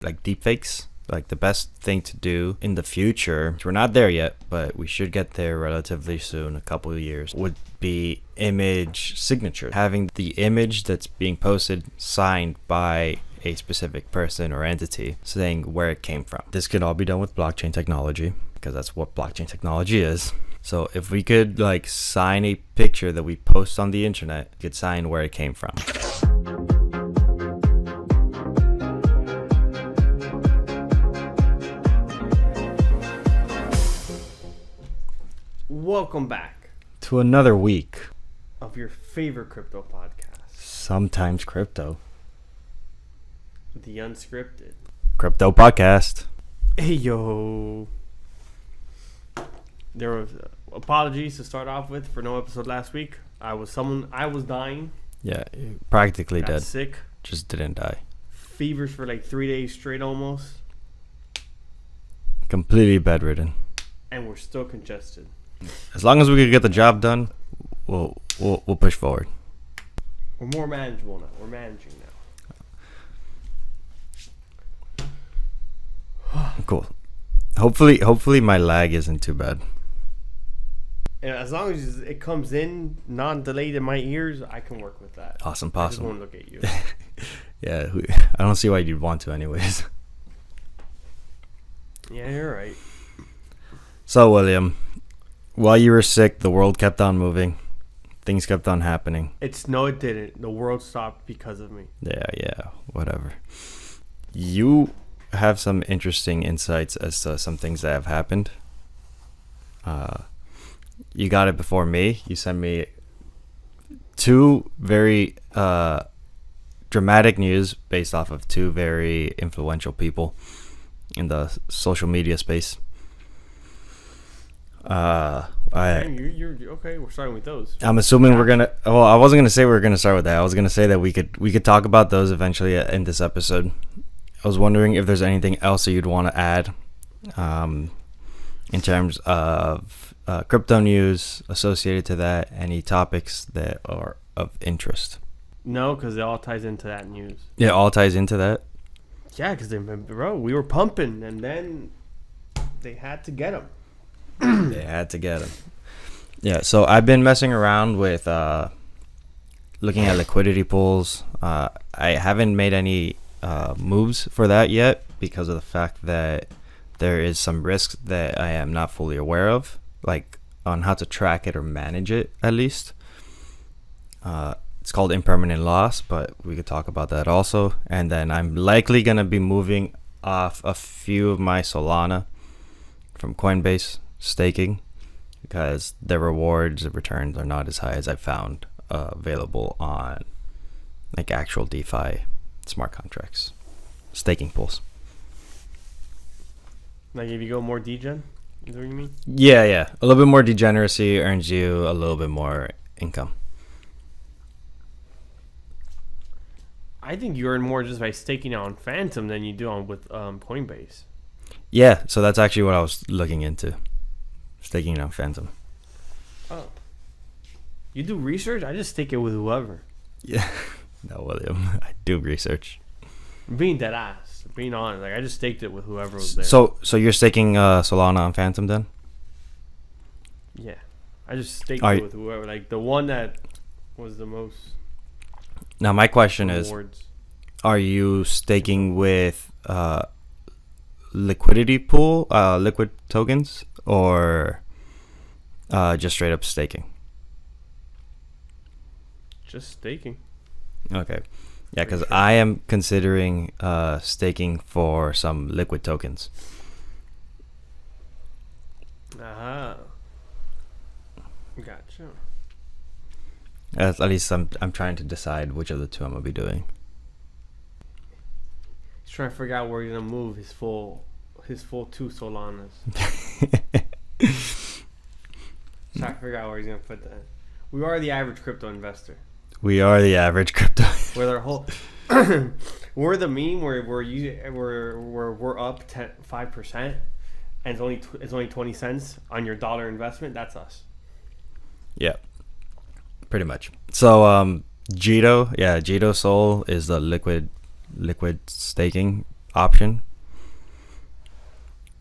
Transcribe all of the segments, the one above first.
like deepfakes. Like the best thing to do in the future, we're not there yet, but we should get there relatively soon, a couple of years, would be image signature. Having the image that's being posted signed by a specific person or entity saying where it came from. This could all be done with blockchain technology because that's what blockchain technology is. So if we could like sign a picture that we post on the internet, we could sign where it came from. Welcome back To another week of your favorite crypto podcast, Sometimes Crypto. The Unscripted. Crypto Podcast. Hey yo. There was apologies to start off with for no episode last week. I was dying. Yeah, practically Got dead. sick. Just didn't die. Fevers for like 3 days straight almost. Completely bedridden. And we're still congested. As long as we can get the job done, we'll push forward. We're more manageable now. We're managing now. Cool. Hopefully my lag isn't too bad. And as long as it comes in non-delayed in my ears, I can work with that. Awesome. I just want to look at you. Yeah, I don't see why you'd want to anyways. Yeah, you're right. So, William, while you were sick, the world kept on moving. Things kept on happening. No, it didn't. The world stopped because of me. Yeah, whatever. You have some interesting insights as to some things that have happened. You got it before me. You sent me two very dramatic news based off of two very influential people in the social media space. You're okay. We're starting with those. I'm assuming we're gonna. Well, I wasn't gonna say we were gonna start with that. I was gonna say that we could talk about those eventually in this episode. I was wondering if there's anything else that you'd want to add, in terms of crypto news associated to that. Any topics that are of interest? No, because it all ties into that news. Yeah, all ties into that. Yeah, because we were pumping, and then they had to get them. They had to get them. Yeah, so I've been messing around with looking at liquidity pools. I haven't made any moves for that yet because of the fact that there is some risks that I am not fully aware of, like on how to track it or manage it at least. It's called impermanent loss, but we could talk about that also. And then I'm likely going to be moving off a few of my Solana from Coinbase staking because the returns are not as high as I found available on like actual DeFi smart contracts, staking pools. Like if you go more degen, is that what you mean? Yeah. A little bit more degeneracy earns you a little bit more income. I think you earn more just by staking on Phantom than you do with Coinbase. Yeah, so that's actually what I was looking into. Staking on Phantom. Oh. You do research? I just stake it with whoever. Yeah. No, William. I do research. Being dead ass. Being honest. Like I just staked it with whoever was there. So you're staking Solana on Phantom then? Yeah. I just staked it with whoever. Like the one that was the most. Now my question is, rewards. Are you staking with liquidity pool, liquid tokens, or just straight up staking? Just staking. Okay. Yeah, because I am considering staking for some liquid tokens. Aha. Gotcha. At least I'm trying to decide which of the two I'm gonna be doing. He's trying to figure out where he's gonna move his full 2 Solanas. Trying to figure out where he's gonna put that. We are the average crypto investor. We are the average crypto. Where their whole, we're the meme where we're up 5%, and it's only 20 cents on your dollar investment. That's us. Yeah, pretty much. So Jito Soul is the liquid staking option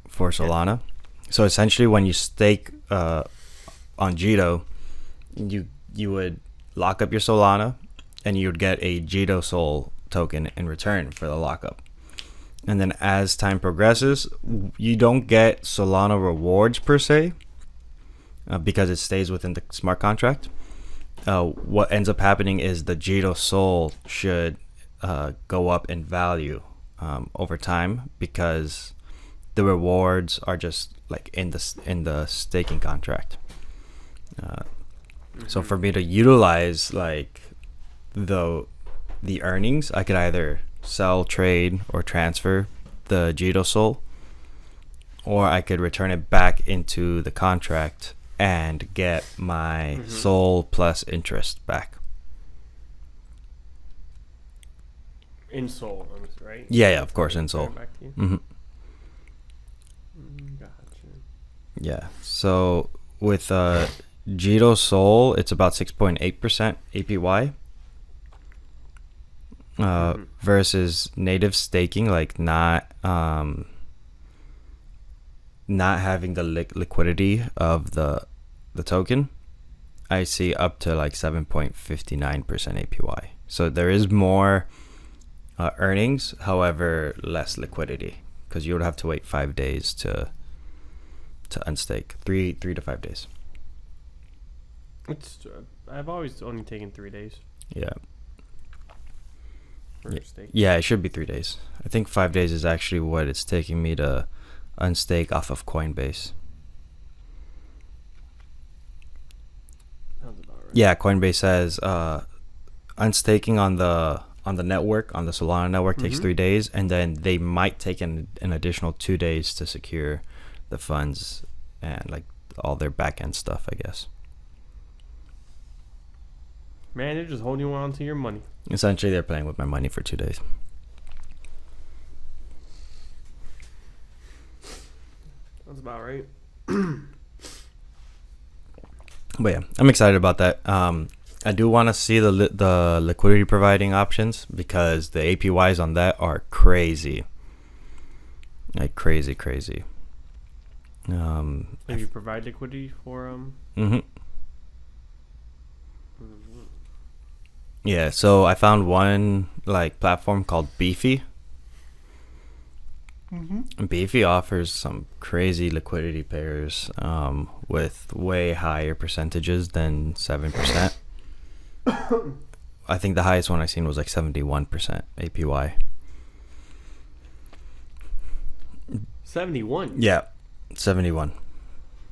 for Solana. So essentially, when you stake on Jito, you would lock up your Solana, and you would get a Jito Sol token in return for the lockup. And then as time progresses, you don't get Solana rewards per se, because it stays within the smart contract. What ends up happening is the Jito Sol should go up in value over time, because the rewards are just like in the staking contract. So for me to utilize like the earnings, I could either sell, trade, or transfer the Jito Sol, or I could return it back into the contract and get my Sol plus interest back. In Sol, right? Yeah, of course, in Sol. Back to you. Gotcha. Yeah, so with Jito Sol, it's about 6.8% APY. Versus native staking, like not having the liquidity of the token, I see up to like 7.59% APY. So there is more earnings, however less liquidity, because you would have to wait 5 days to unstake. 3 to 5 days. I've always only taken 3 days. Yeah. Stake. Yeah, it should be 3 days. I think 5 days is actually what it's taking me to unstake off of Coinbase. Sounds about right. Yeah, Coinbase says unstaking on the network, on the Solana network, takes 3 days, and then they might take an additional 2 days to secure the funds and like all their back end stuff, I guess. Man, they're just holding on to your money. Essentially, they're playing with my money for 2 days. That's about right. But yeah, I'm excited about that. I do want to see the liquidity providing options, because the APYs on that are crazy. Like crazy. If you provide liquidity for Yeah, so I found one like platform called Beefy. Beefy offers some crazy liquidity pairs with way higher percentages than 7%. I think the highest one I seen was like 71% APY. 71. Yeah, 71.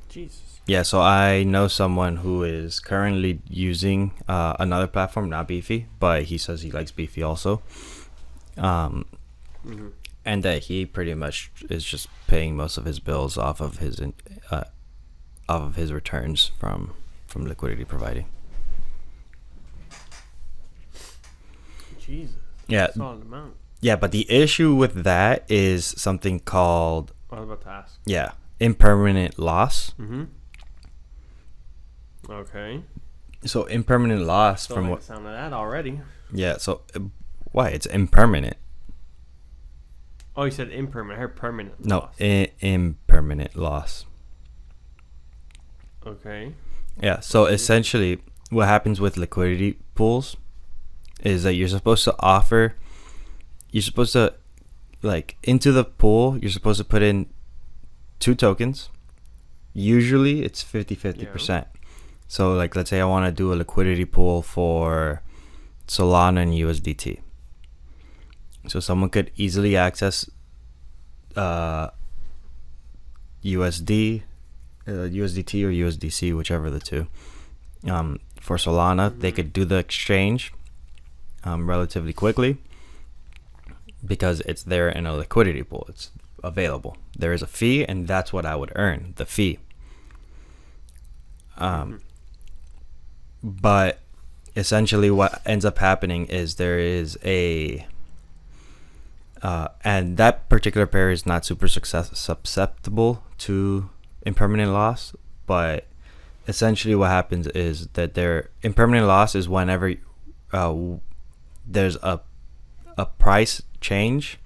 Jesus. Yeah, so I know someone who is currently using another platform, not Beefy, but he says he likes Beefy also. And that he pretty much is just paying most of his bills off of his returns from liquidity providing. Jesus. Yeah. Solid amount. Yeah, but the issue with that is something called, I was about to ask. yeah, impermanent loss. Okay. So impermanent loss Don't from like what? the sound of that already. Yeah. So why? It's impermanent. Oh, you said impermanent. I heard permanent. No, loss. impermanent loss. Okay. Yeah. So essentially, what happens with liquidity pools is that you're supposed to like into the pool, you're supposed to put in 2 tokens. Usually it's 50%. So like, let's say I want to do a liquidity pool for Solana and USDT. So someone could easily access USDT or USDC, whichever the two. For Solana, they could do the exchange relatively quickly, because it's there in a liquidity pool. It's available. There is a fee, and that's what I would earn, the fee. But essentially what ends up happening is there is a and that particular pair is not super susceptible to impermanent loss, but essentially what happens is that their impermanent loss is whenever there's a price change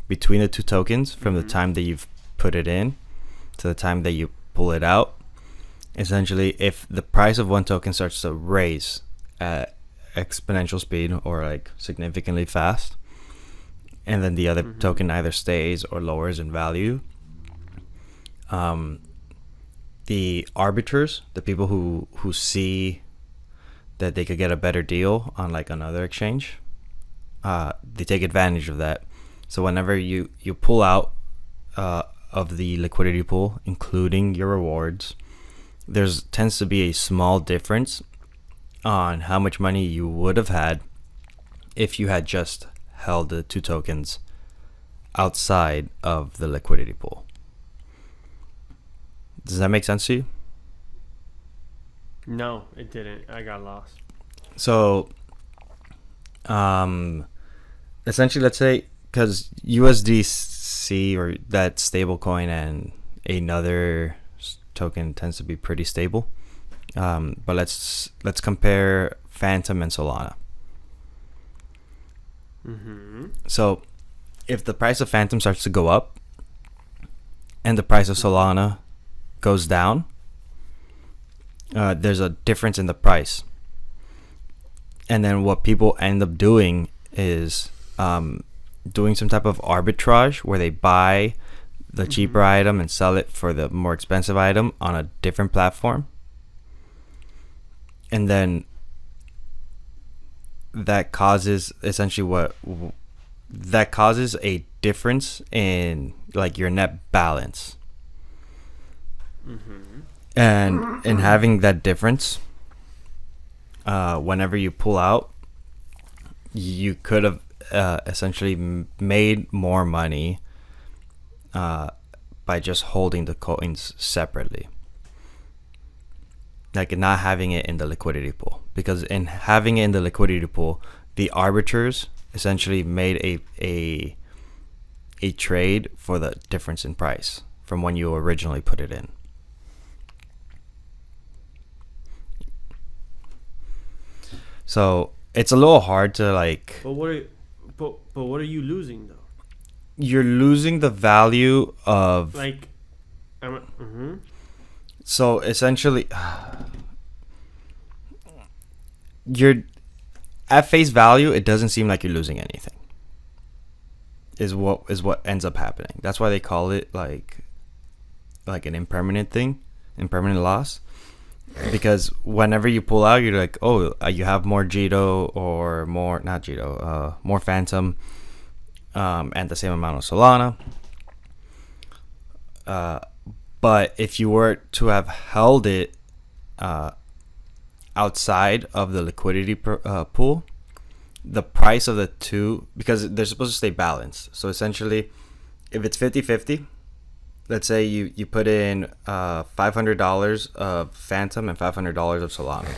between the two tokens from the time that you've put it in to the time that you pull it out. Essentially, if the price of one token starts to raise at exponential speed or like significantly fast, and then the other token either stays or lowers in value, the arbiters, the people who see that they could get a better deal on like another exchange, they take advantage of that. So whenever you pull out of the liquidity pool, including your rewards, there's tends to be a small difference on how much money you would have had if you had just held the two tokens outside of the liquidity pool. Does that make sense to you? No, it didn't. I got lost. So, essentially, let's say, because USDC or that stable coin and another token tends to be pretty stable. But let's compare Phantom and Solana. So, if the price of Phantom starts to go up and the price of Solana goes down, there's a difference in the price. And then what people end up doing is doing some type of arbitrage where they buy the cheaper item and sell it for the more expensive item on a different platform. And then that causes essentially that causes a difference in like your net balance. And in having that difference, whenever you pull out, you could have essentially made more money by just holding the coins separately, like not having it in the liquidity pool. Because in having it in the liquidity pool, the arbiters essentially made a trade for the difference in price from when you originally put it in. So it's a little hard to like. But what are you losing though? You're losing the value of like. So essentially, you're at face value. It doesn't seem like you're losing anything. Is what ends up happening. That's why they call it like an impermanent thing, impermanent loss. Because whenever you pull out, you're like, oh, you have more Jito or more, not Jito, more Phantom, and the same amount of Solana. But if you were to have held it outside of the liquidity pool, the price of the two, because they're supposed to stay balanced. So essentially, if it's 50-50, let's say you put in $500 of Phantom and $500 of Solana.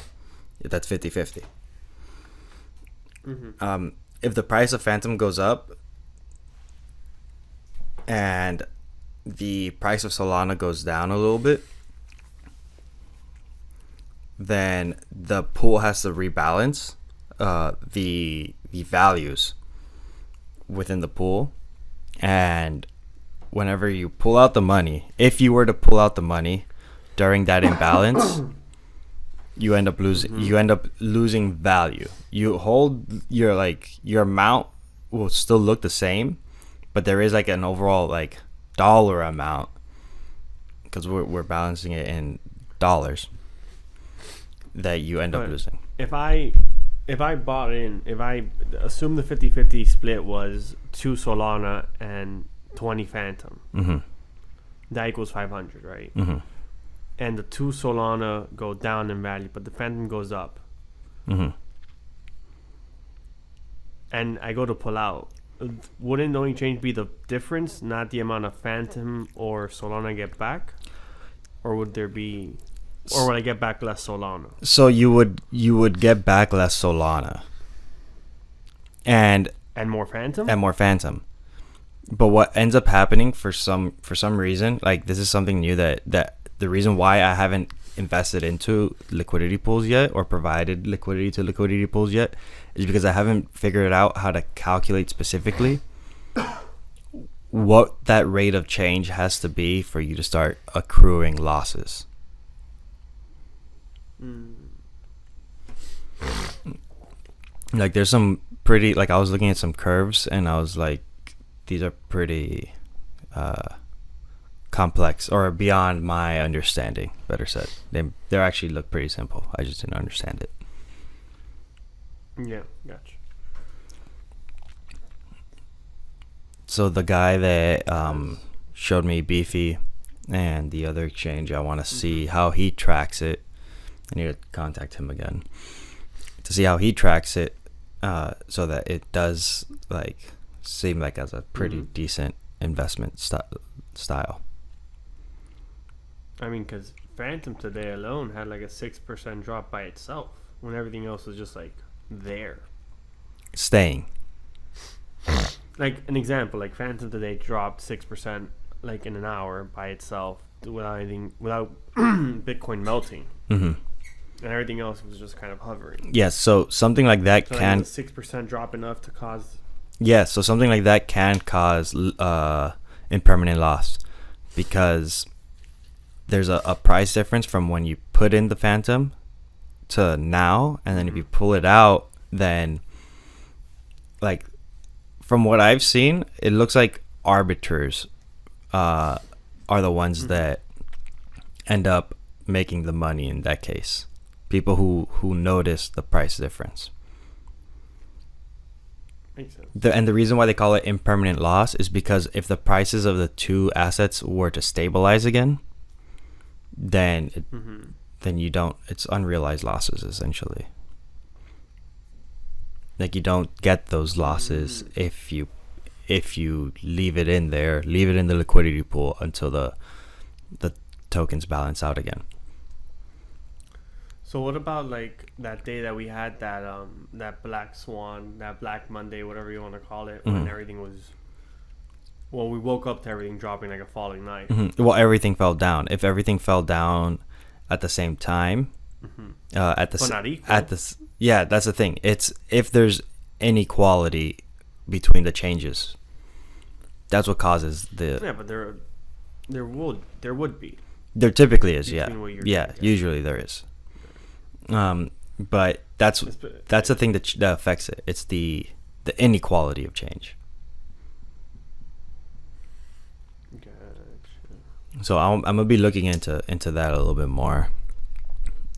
That's 50-50. If the price of Phantom goes up and the price of Solana goes down a little bit, then the pool has to rebalance the values within the pool. And whenever you pull out the money, if you were to pull out the money during that imbalance, you end up losing. You end up losing value. You hold your amount will still look the same, but there is like an overall like dollar amount, because we're balancing it in dollars, that you end up losing. If I bought in, if I assume the 50-50 split was 2 Solana and 20 Phantom, that equals 500, right? And the 2 Solana go down in value, but the Phantom goes up. And I go to pull out. Wouldn't the only change be the difference, not the amount of Phantom or Solana I get back? Or would there be, or would I get back less Solana? So you would get back less Solana. And more Phantom? And more Phantom. But what ends up happening for some reason, like this is something new that the reason why I haven't invested into liquidity pools yet or provided liquidity to liquidity pools yet is because I haven't figured out how to calculate specifically what that rate of change has to be for you to start accruing losses. Like there's some pretty, like I was looking at some curves and I was like, these are pretty complex or beyond my understanding, better said. They actually look pretty simple. I just didn't understand it. Yeah, gotcha. So the guy that showed me Beefy and the other exchange, I want to see how he tracks it. I need to contact him again to see how he tracks it, so that it does like seem like as a pretty decent investment style. I mean, because Phantom today alone had like a 6% drop by itself when everything else was just like there. Staying. Like an example, like Phantom today dropped 6% like in an hour by itself without Bitcoin melting. Mm-hmm. And everything else was just kind of hovering. Yes, so something like that can... 6% drop enough to cause... Yeah, so something like that can cause impermanent loss, because there's a price difference from when you put in the Phantom to now, and then if you pull it out, then like from what I've seen, it looks like arbiters are the ones that end up making the money in that case. People who notice the price difference. Makes sense. And the reason why they call it impermanent loss is because if the prices of the two assets were to stabilize again, then then you don't. It's unrealized losses essentially. Like you don't get those losses if you leave it in there, leave it in the liquidity pool until the tokens balance out again. So what about like that day that we had that black swan, that Black Monday, whatever you want to call it, when everything was, well, we woke up to everything dropping like a falling knife. Well, everything fell down. If everything fell down at the same time, at the yeah, that's the thing. It's if there's inequality between the changes, that's what causes the. Yeah, but there would be. There typically is, yeah, yeah. Usually there is. But that's the thing that affects it. It's the inequality of change. Gotcha. So I'm gonna be looking into that a little bit more,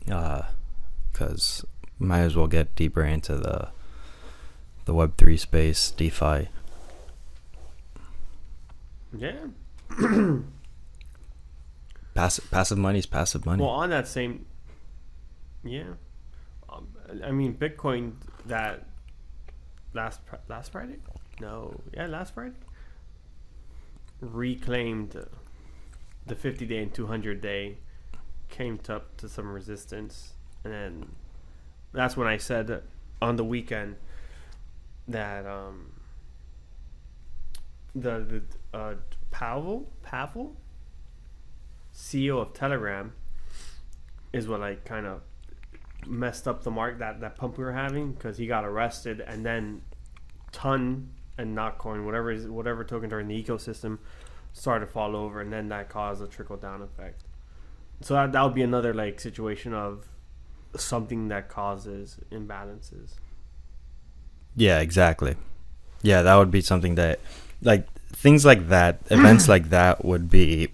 because might as well get deeper into the Web3 space, DeFi. Yeah. Passive money is passive money. Well, on that same. Yeah, I mean Bitcoin that last Friday? No, yeah, last Friday reclaimed the 50-day and 200-day, came up to some resistance, and then that's when I said that on the weekend that the Pavel, CEO of Telegram, is what like kind of messed up the mark, that pump we were having, because he got arrested, and then Ton and Notcoin, whatever token are in the ecosystem, started to fall over, and then that caused a trickle down effect. So that would be another like situation of something that causes imbalances. Yeah, exactly. Yeah, that would be something that, like things like that, events like that would be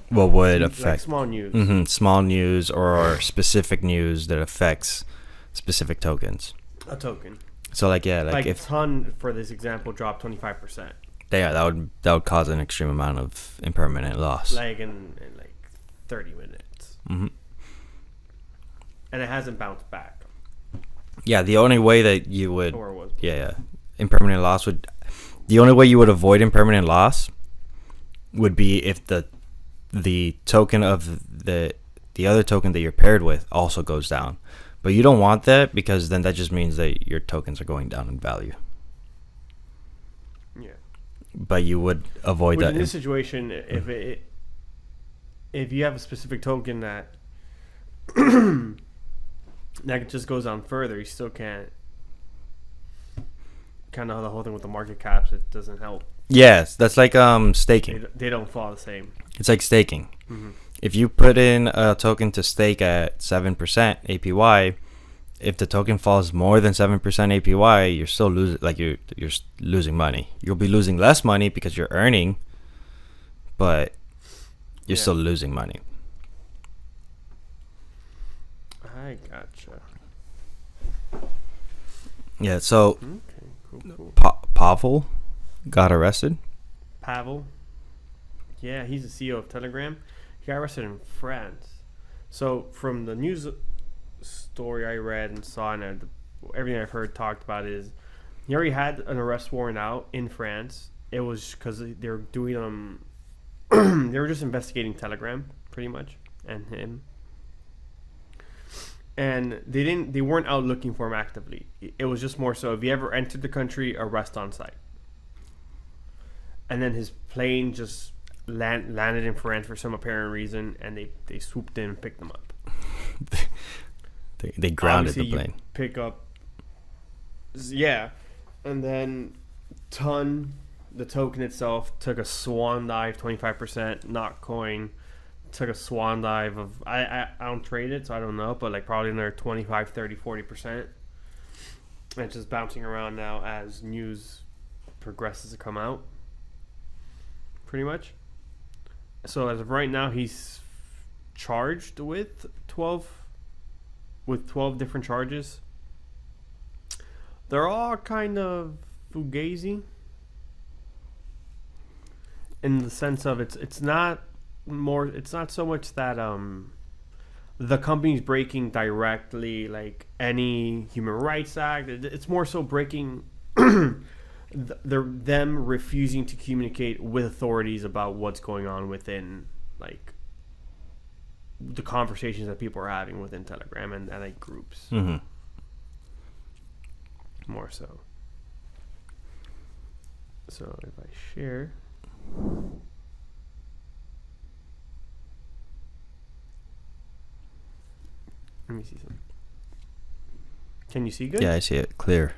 what would affect, like small news. Small news or specific news that affects specific tokens. A token. So like if Ton, for this example, dropped 25%. Yeah, that would cause an extreme amount of impermanent loss. Like in like 30 minutes. And it hasn't bounced back. Yeah, the only way that you would impermanent loss would, the only way you would avoid impermanent loss would be if the token of the other token that you're paired with also goes down. But you don't want that, because then that just means that your tokens are going down in value. Yeah. But you would avoid that. In this situation, if you have a specific token that that just goes on further, you still can't kind of the whole thing with the market caps. It doesn't help. Yes, that's like staking. They don't fall the same. It's like staking. Mm-hmm. If you put in a token to stake at 7% APY, if the token falls more than 7% APY, you're still losing. Like you're losing money. You'll be losing less money because you're earning, but you're still losing money. I gotcha. Yeah. So Okay, cool. Pavel got arrested. Pavel. Yeah, he's the CEO of Telegram. He got arrested in France. So from the news story I read and saw, and everything I've heard talked about is he already had an arrest warrant out in France. It was because they were doing they were just investigating Telegram pretty much and him. And they weren't out looking for him actively. It was just more so if he ever entered the country, arrest on site. And then his plane just landed in France for some apparent reason, and they swooped in and picked him up. They grounded Obviously, the plane. You pick up, and then the token itself took a swan dive, 25%, not coin. Took a swan dive of I don't trade it, so I don't know, but like probably another 25, 30, 40%. And it's just bouncing around now as news progresses to come out. Pretty much. So as of right now, he's charged with 12 different charges. They're all kind of fugazi in the sense of it's not so much that the company's breaking directly like any human rights act. It's more so breaking them refusing to communicate with authorities about what's going on within like the conversations that people are having within Telegram and like groups. Mm-hmm. More so. So if I share. Let me see something. Can you see good? Yeah, I see it clear.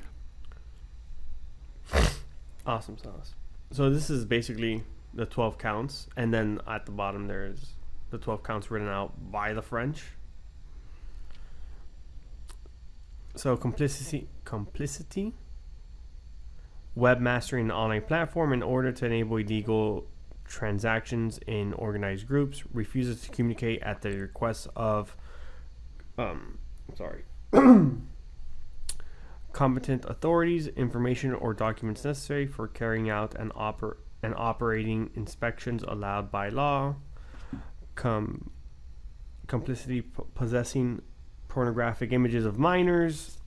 Awesome sauce. So this is basically the 12 counts, and then at the bottom there's the 12 counts written out by the French. So complicity, webmastering an online platform in order to enable illegal transactions in organized groups, refuses to communicate at the request of competent authorities, information or documents necessary for carrying out and operating inspections allowed by law, complicity possessing pornographic images of minors,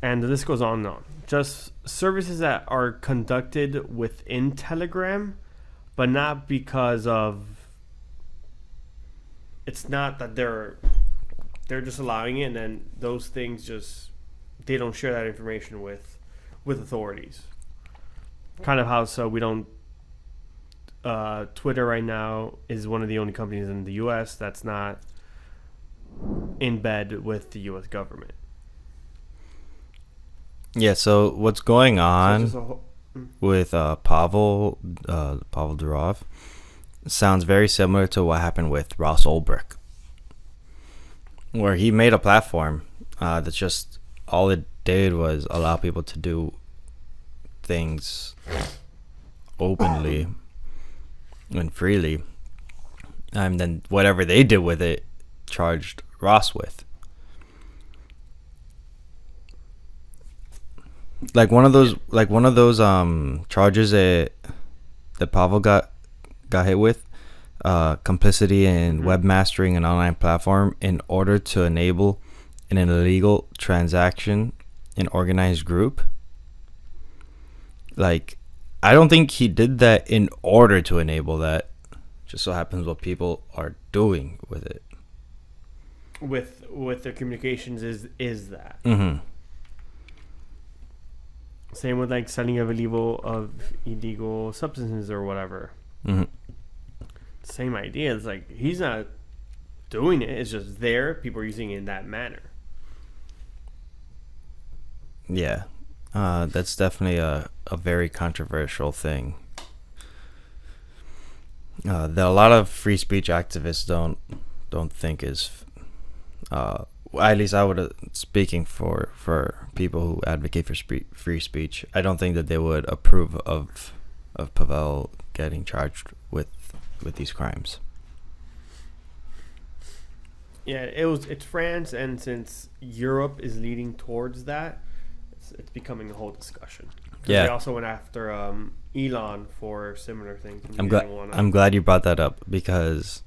and the list goes on and on. Just services that are conducted within Telegram, but not because of. It's not that they're just allowing it, and then those things just they don't share that information with authorities. Kind of how we don't. Twitter right now is one of the only companies in the U.S. that's not in bed with the U.S. government. Yeah. So what's going on with Pavel Durov sounds very similar to what happened with Ross Ulbricht, where he made a platform that's just all it did was allow people to do things openly and freely, and then whatever they did with it charged Ross with. Like one of those charges that Pavel got hit with, complicity in webmastering an online platform in order to enable an illegal transaction in organized group. Like, I don't think he did that in order to enable that. Just so happens what people are doing with it. With their communications is that. Mm-hmm. Same with like selling of illegal substances or whatever. Mm-hmm. Same idea. It's like he's not doing it. It's just there. People are using it in that manner. Yeah. That's definitely a very controversial thing. That a lot of free speech activists don't think is. At least I would, speaking for people who advocate for free speech, I don't think that they would approve of Pavel getting charged with these crimes. Yeah, it's France, and since Europe is leading towards that, it's becoming a whole discussion. Yeah. They also went after Elon for similar things. I'm glad you brought that up, because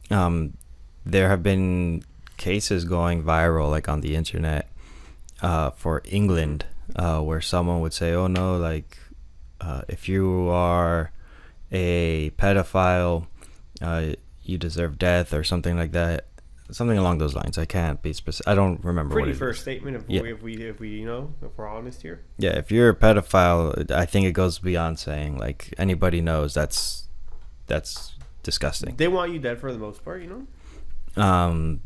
there have been cases going viral, like on the internet, for England, where someone would say, "Oh no, like if you are a pedophile, you deserve death," or something like that. Something along those lines. I can't be specific. I don't remember. Pretty what it first is. Statement. If we're honest here. Yeah, if you're a pedophile, I think it goes beyond saying, like, anybody knows that's disgusting. They want you dead for the most part, I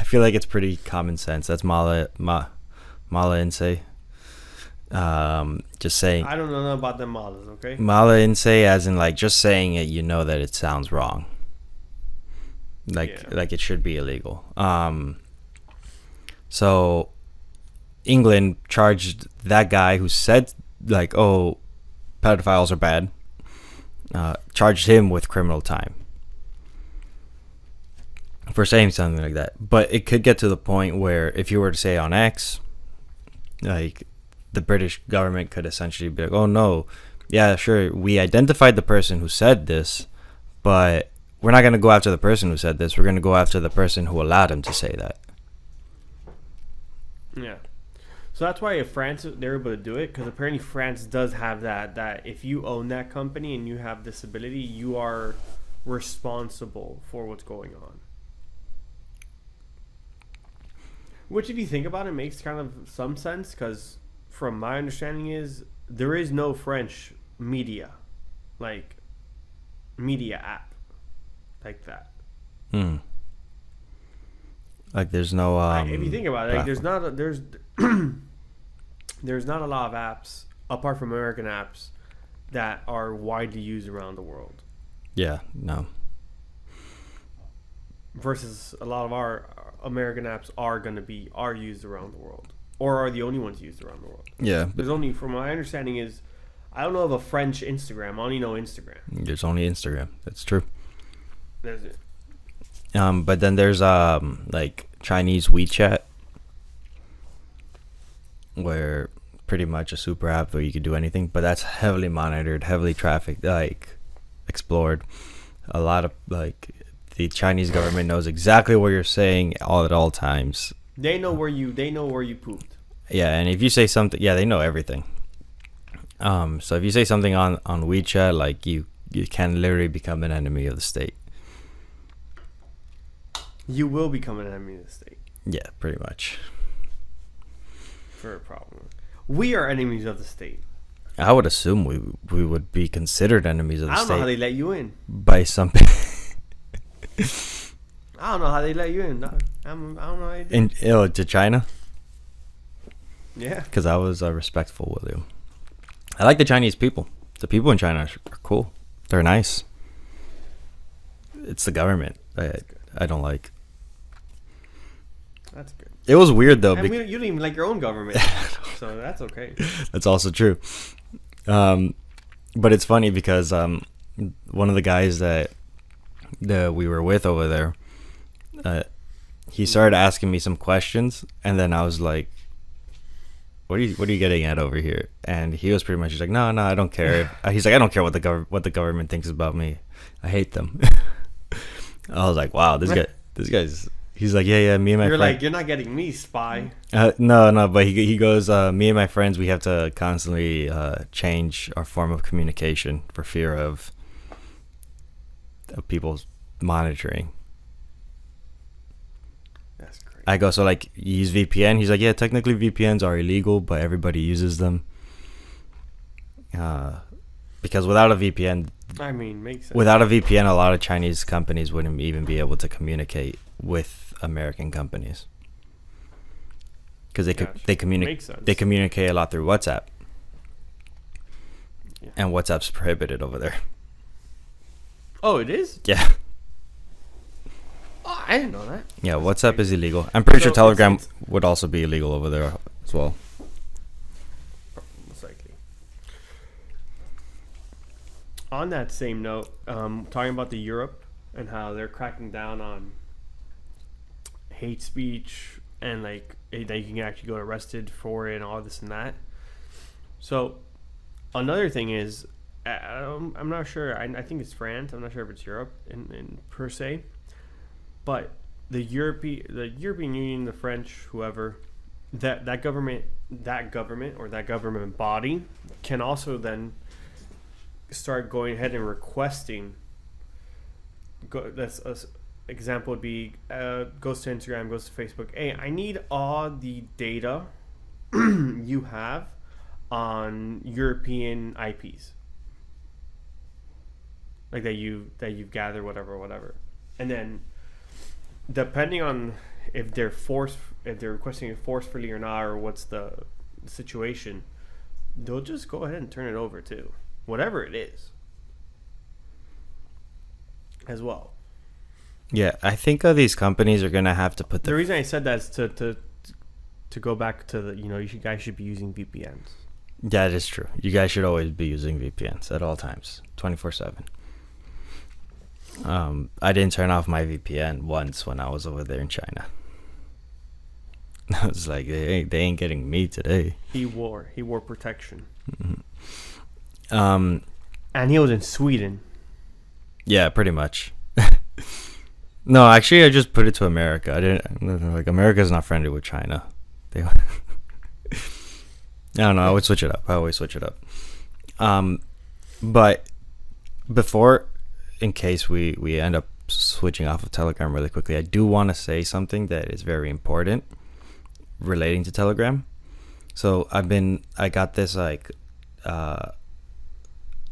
feel like it's pretty common sense. That's Mala Inse. Just saying. I don't know about them malas, okay? Mala Inse, as in, like, just saying it, you know that it sounds wrong. Like it should be illegal. So England charged that guy who said, like, oh, pedophiles are bad, charged him with criminal time for saying something like that. But it could get to the point where, if you were to say on X, like, the British government could essentially be like, oh no, yeah, sure, we identified the person who said this, but we're not going to go after the person who said this. We're going to go after the person who allowed him to say that. Yeah. So that's why if France, they're able to do it, because apparently France does have that if you own that company and you have disability, you are responsible for what's going on. Which, if you think about it, makes kind of some sense, because from my understanding is there is no French media app like that. Like, there's no if you think about it, like, there's not a lot of apps apart from American apps that are widely used around the world. Yeah, no. Versus a lot of our American apps are used around the world, or are the only ones used around the world. Yeah, there's only, from my understanding, is I don't know of a French Instagram. I only know Instagram. There's only Instagram. That's true. There's it. But then there's like Chinese WeChat, where pretty much a super app where you could do anything, but that's heavily monitored, heavily trafficked, like explored. A lot of, like, the Chinese government knows exactly what you're saying at all times. They know where you pooped. Yeah, and if you say something, yeah, they know everything. So if you say something on WeChat, like, you can literally become an enemy of the state. You will become an enemy of the state. Yeah, pretty much. For a problem. We are enemies of the state. I would assume we would be considered enemies of the state. I don't know how they let you in. By some people. I don't know how they let you in. I don't know how they do. To China? Yeah. Because I was respectful with you. I like the Chinese people. The people in China are cool. They're nice. It's the government I don't like. That's good. It was weird, though. And you don't even like your own government. So that's okay. That's also true. But it's funny because one of the guys that we were with over there, he started asking me some questions, and then I was like, what are you getting at over here? And he was pretty much just like, no, I don't care. He's like, I don't care what the government thinks about me. I hate them. I was like, wow, this guy's. He's like, yeah, me and my friend. You're like, you're not getting me, spy. No, but he goes, me and my friends, we have to constantly change our form of communication for fear of people monitoring. That's crazy. I go, so, like, you use VPN? He's like, yeah, technically VPNs are illegal, but everybody uses them. Because without a VPN... I mean, makes sense. Without a VPN, a lot of Chinese companies wouldn't even be able to communicate with American companies. because they communicate a lot through WhatsApp, and WhatsApp's prohibited over there. Oh, it is? Yeah. Oh, I didn't know that. Yeah, WhatsApp is illegal. I'm pretty sure Telegram would also be illegal over there as well. Most likely. On that same note, talking about the Europe and how they're cracking down on hate speech and like that you can actually go arrested for it and all this and that. So another thing is, I'm not sure. I think it's France. I'm not sure if it's Europe in per se, but the European Union, the French, whoever, that government or that government body can also then start going ahead and requesting. That's example would be goes to Instagram, goes to Facebook. Hey, I need all the data you have on European IPs. Like that you've gathered, whatever, and then depending on if they're requesting it forcefully or not, or what's the situation, they'll just go ahead and turn it over to whatever it is, as well. Yeah, I think these companies are gonna have to put the reason I said that is to go back to the you guys should be using VPNs. That is true. You guys should always be using VPNs at all times, 24/7. I didn't turn off my VPN once when I was over there in China. I was like, they ain't getting me today. He wore protection. Mm-hmm. And he was in Sweden. Yeah, pretty much. No, actually, I just put it to America. I didn't like America's not friendly with China. I don't know. I would switch it up. I always switch it up. But before, in case we end up switching off of Telegram really quickly, I do want to say something that is very important relating to Telegram. So I got this like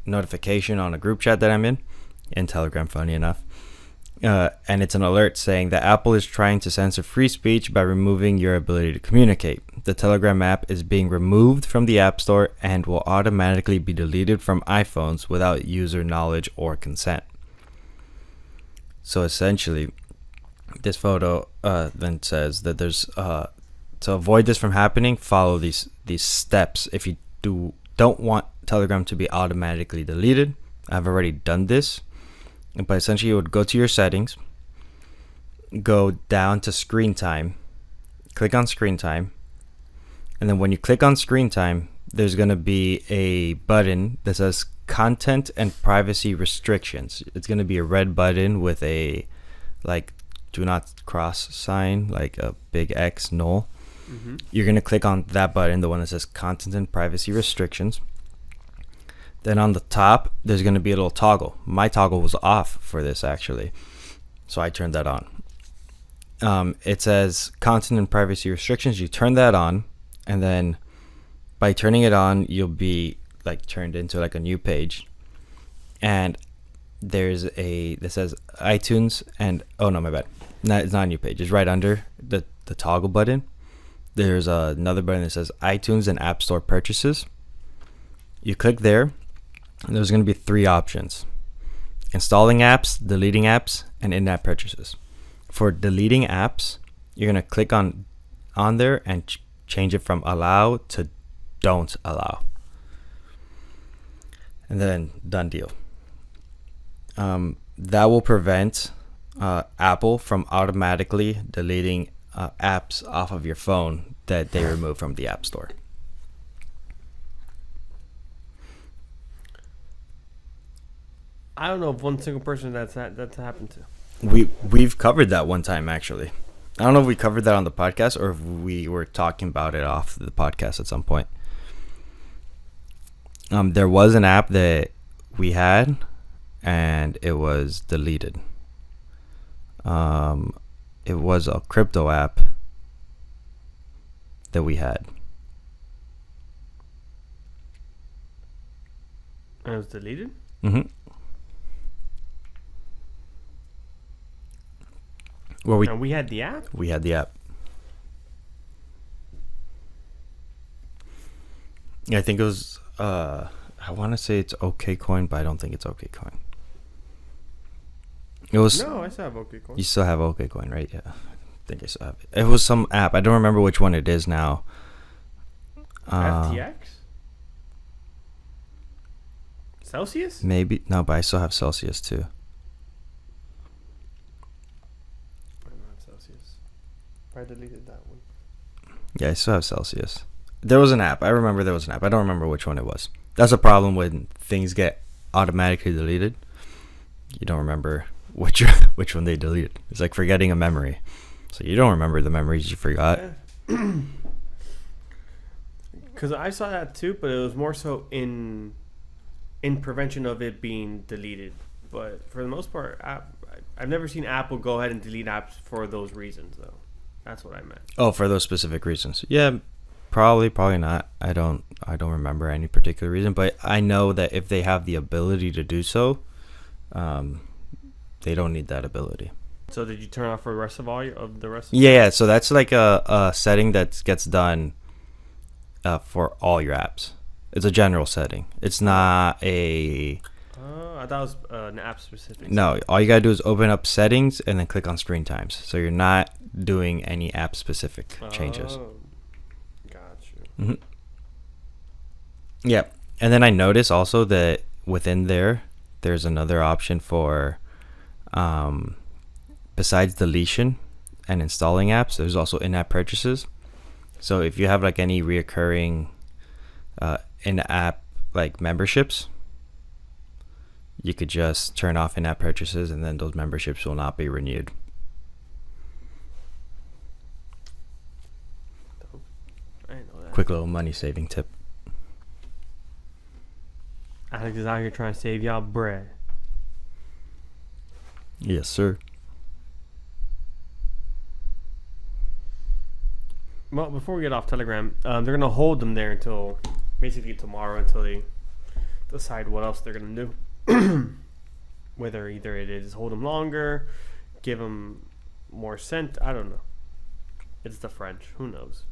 notification on a group chat that I'm in Telegram, funny enough. And it's an alert saying that Apple is trying to censor free speech by removing your ability to communicate. The Telegram app is being removed from the App Store and will automatically be deleted from iPhones without user knowledge or consent. So essentially, this photo then says that there's to avoid this from happening, follow these steps. If you don't want Telegram to be automatically deleted, I've already done this. But essentially, you would go to your settings, go down to screen time, click on screen time, and then when you click on screen time, there's going to be a button that says content and privacy restrictions. It's going to be a red button with a like do not cross sign, like a big X null. Mm-hmm. You're going to click on that button, the one that says content and privacy restrictions. Then on the top, there's going to be a little toggle. My toggle was off for this, actually. So I turned that on. It says content and privacy restrictions. You turn that on. And then by turning it on, you'll be like turned into like a new page. And there's that says iTunes. And oh, no, my bad. No, it's not a new page. It's right under the toggle button. There's another button that says iTunes and App Store purchases. You click there. And there's going to be 3 options: installing apps, deleting apps, and in-app purchases. For deleting apps, you're going to click on there and change it from allow to don't allow. And then done deal. That will prevent Apple from automatically deleting apps off of your phone that they remove from the App Store. I don't know of one single person that's happened to. We've covered that one time, actually. I don't know if we covered that on the podcast or if we were talking about it off the podcast at some point. There was an app that we had, and it was deleted. It was a crypto app that we had. And it was deleted? Mm-hmm. And we had the app? We had the app. Yeah, I think it was. I want to say it's OKCoin, but I don't think it's OKCoin. It was. No, I still have OKCoin. You still have OKCoin, right? Yeah, I think I still have it. It was some app. I don't remember which one it is now. FTX? Celsius? Maybe no, but I still have Celsius too. I don't have Celsius. I deleted that one. Yeah, I still have Celsius. There was an app. I remember there was an app. I don't remember which one it was. That's a problem when things get automatically deleted. You don't remember which one they deleted. It's like forgetting a memory. So you don't remember the memories you forgot. Because I saw that too, but it was more so in prevention of it being deleted. But for the most part, I've never seen Apple go ahead and delete apps for those reasons, though. That's what I meant. Oh, for those specific reasons. Yeah, probably not. I don't remember any particular reason, but I know that if they have the ability to do so, they don't need that ability. So did you turn off for the rest of the rest? Yeah. So that's like a setting that gets done for all your apps. It's a general setting. It's not a. I thought it was an app specific. No, all you gotta do is open up settings and then click on screen times. So you're not doing any app specific changes. Got you. Mm-hmm. Yeah, and then I noticed also that within there's another option for, besides deletion and installing apps, there's also in-app purchases. So if you have like any reoccurring in-app like memberships, you could just turn off in-app purchases, and then those memberships will not be renewed. I didn't know that. Quick little money saving tip. Alex is out here trying to save y'all bread. Yes, sir. Well, before we get off Telegram, they're gonna hold them there until basically tomorrow, until they decide what else they're gonna do. Whether either it is hold them longer, give them more scent, I don't know. It's the French. Who knows?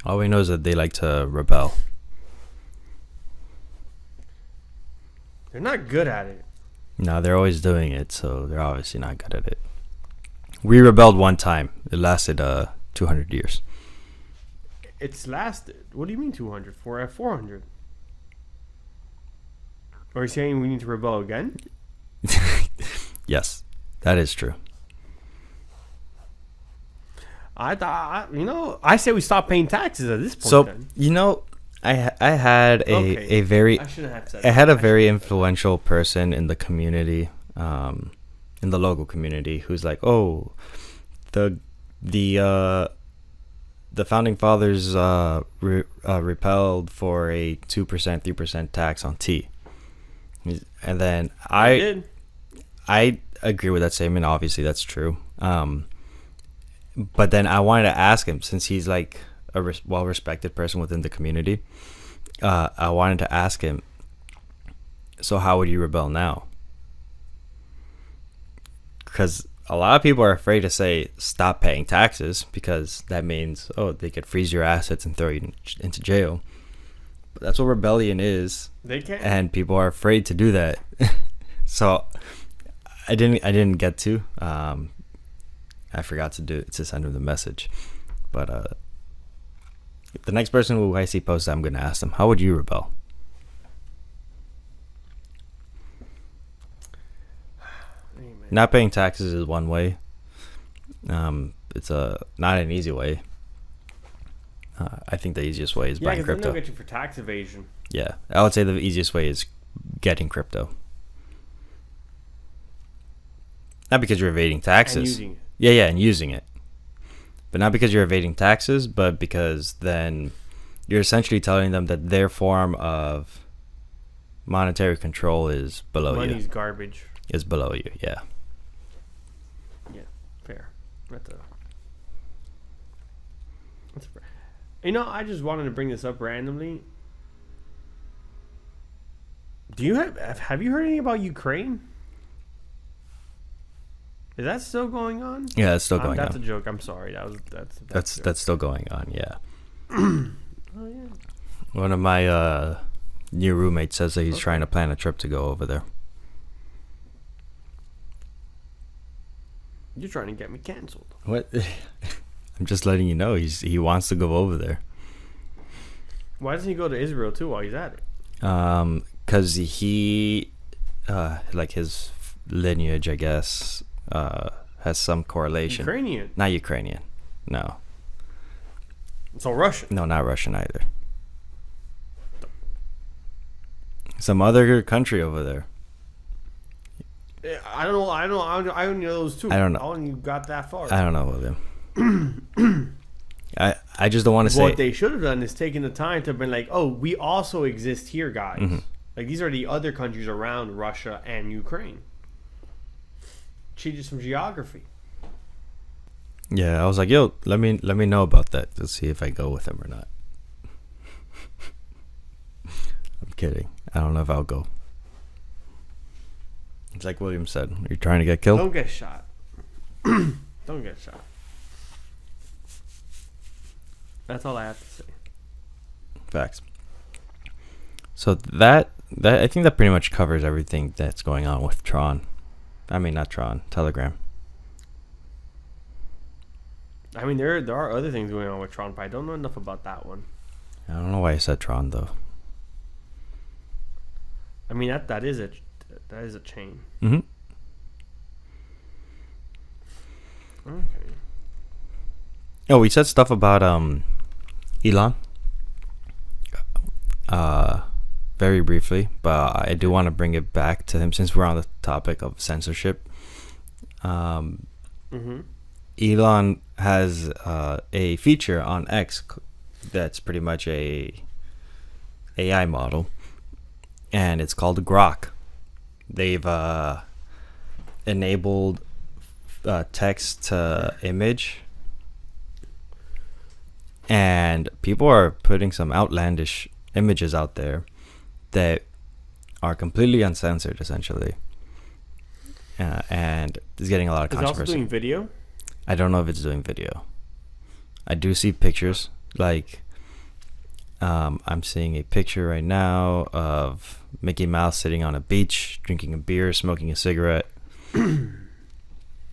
All we know is that they like to rebel. They're not good at it. No, they're always doing it, so they're obviously not good at it. We rebelled one time. It lasted 200 years. It's lasted. What do you mean 200? For at 400? Are you saying we need to rebel again? Yes, that is true. I thought, I say we stop paying taxes at this point. So, then. I had a very I shouldn't have said I had a that. very influential person in the community, in the local community, who's like, oh, the founding fathers repelled for a 2%, 3% tax on tea. And then I agree with that statement. Obviously, that's true. But then I wanted to ask him, since he's like a well-respected person within the community, I wanted to ask him, so how would you rebel now? Because a lot of people are afraid to say stop paying taxes, because that means, oh, they could freeze your assets and throw you into jail. But that's what rebellion is. They can. And people are afraid to do that. So I didn't get to. I forgot to send him the message. But the next person who I see post, I'm gonna ask them, how would you rebel? Not paying taxes is one way. It's not an easy way. I think the easiest way is buying crypto. Yeah, because they'll get you for tax evasion. Yeah, I would say the easiest way is getting crypto. Not because you're evading taxes. And using it. Yeah, and using it. But not because you're evading taxes, but because then you're essentially telling them that their form of monetary control is below you. Money's garbage. Is below you, yeah. Yeah, fair. That's fair. I just wanted to bring this up randomly. Do you have you heard anything about Ukraine? Is that still going on? Yeah, it's still going That's on. a joke. I'm sorry. That's That's still going on. Yeah. Oh yeah. One of my new roommates says that he's trying to plan a trip to go over there. You're trying to get me canceled. What? I'm just letting you know he wants to go over there. Why doesn't he go to Israel too while he's at it? Because he, like his lineage, I guess, has some correlation. Ukrainian. Not Ukrainian. No. So Russian. No, not Russian either. Some other country over there. I don't know. I only know those two. I don't know. I only got that far. I don't know, William. I just don't want to say. What they should have done is taken the time to have been like, oh, we also exist here, guys. Mm-hmm. Like, these are the other countries around Russia and Ukraine. Cheated some geography. Yeah, I was like, yo, let me know about that to see if I go with him or not. I'm kidding. I don't know if I'll go. It's like William said. Are you trying to get killed? Don't get shot. Don't get shot. That's all I have to say. Facts. So that I think that pretty much covers everything that's going on with Tron. I mean, not Tron, Telegram. I mean, there are other things going on with Tron, but I don't know enough about that one. I don't know why I said Tron though. I mean, that is a chain. Mm-hmm. Okay. Oh, we said stuff about Elon. Very briefly, but I do want to bring it back to him since we're on the topic of censorship. Mm-hmm. Elon has a feature on X that's pretty much a AI model, and it's called Grok. They've enabled text to image, and people are putting some outlandish images out there that are completely uncensored, essentially, and it's getting a lot of controversy. Is it also doing video? I don't know if it's doing video. I do see pictures, like I'm seeing a picture right now of Mickey Mouse sitting on a beach, drinking a beer, smoking a cigarette,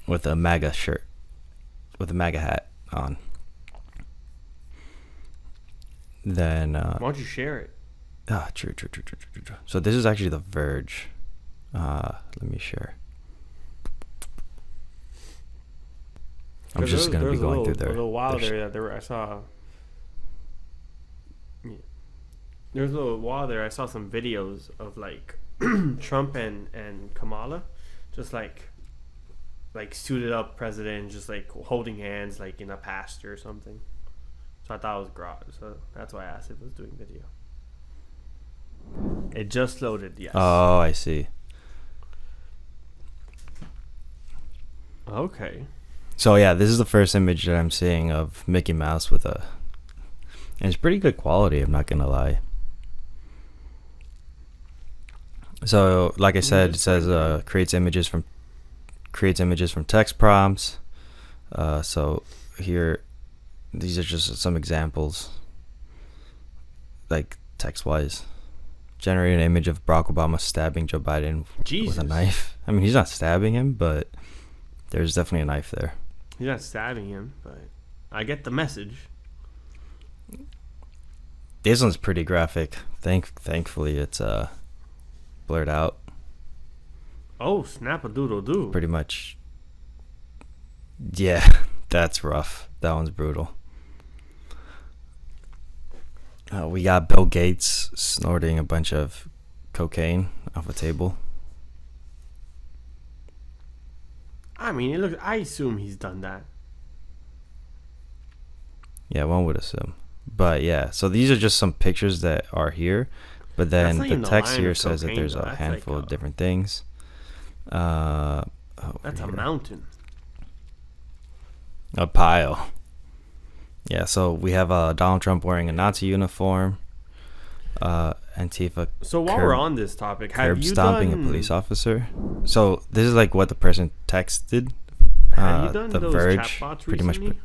with a MAGA shirt, with a MAGA hat on. Then why don't you share it? True. So this is actually The Verge. Let me share. I'm just gonna be going through there. A little while there, I saw. Yeah. There was a little while there. I saw some videos of like Trump and Kamala, just like suited up president, just like holding hands, like in a pasture or something. So I thought it was Grok. So that's why I asked if it was doing video. It just loaded. Yes. Oh, I see. Okay. So yeah, this is the first image that I'm seeing of Mickey Mouse with a, and it's pretty good quality, I'm not gonna lie. So like I said, it says creates images from text prompts. So here, these are just some examples, like text wise. Generate an image of Barack Obama stabbing Joe Biden with a knife. I mean, he's not stabbing him, but there's definitely a knife there. He's not stabbing him, but I get the message. This one's pretty graphic. Thankfully, it's blurred out. Oh, snap-a-doodle-doo. Pretty much. Yeah, that's rough. That one's brutal. We got Bill Gates snorting a bunch of cocaine off a table. I mean, I assume he's done that. Yeah, one would assume. But yeah, so these are just some pictures that are here. But then the text here says that there's a handful of different things. That's a mountain. A pile. Yeah, so we have Donald Trump wearing a Nazi uniform. Antifa. So while we're on this topic, have you stomping a police officer. So this is like what the person texted. Have you done The those Verge chatbots pretty recently? much.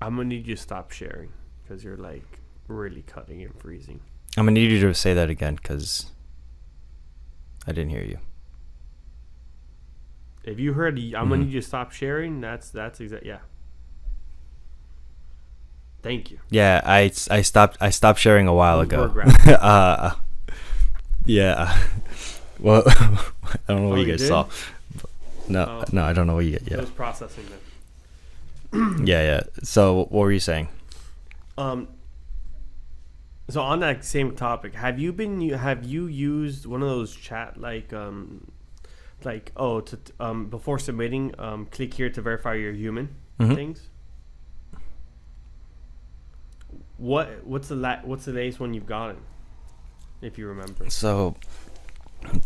I'm gonna need you to stop sharing because you're like really cutting and freezing. I'm gonna need you to say that again because I didn't hear you. If you heard, I'm gonna need you to stop sharing. That's exact. Yeah. Thank you. Yeah, I stopped sharing a while ago. Yeah. Well, I don't know what you guys saw. No, I don't know what you get. Yeah. I was processing them. Yeah. So what were you saying? So on that same topic, have you used one of those chat before submitting, click here to verify you're human things? What's the latest one you've gotten, if you remember? So